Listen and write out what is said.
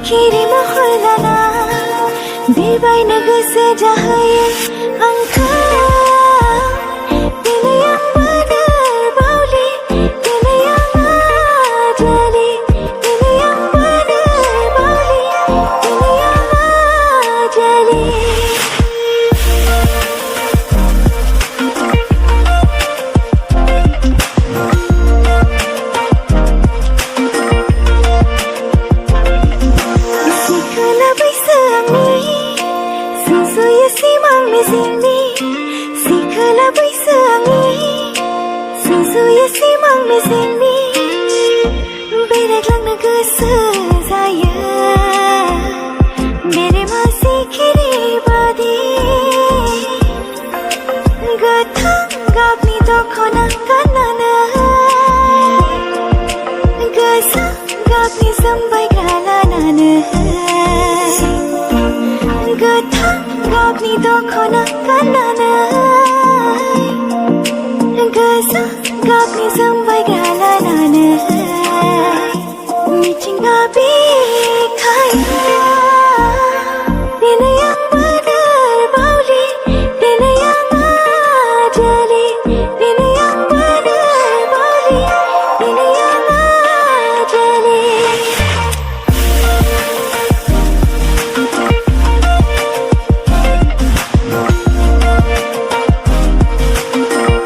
Kiri mahulana Bebaina goso jahayo Angka Bila yang benar bauli Bila yang ajali Bila yang benar bauli Bila yang ajali Sini Sikala baisangi Susuya simang mesini Berak lang na goso saya Mere masih kiri badi Gathang gapni dokho na kanana Gasa gapni sambai galanana Gathang gapni dokho na kanana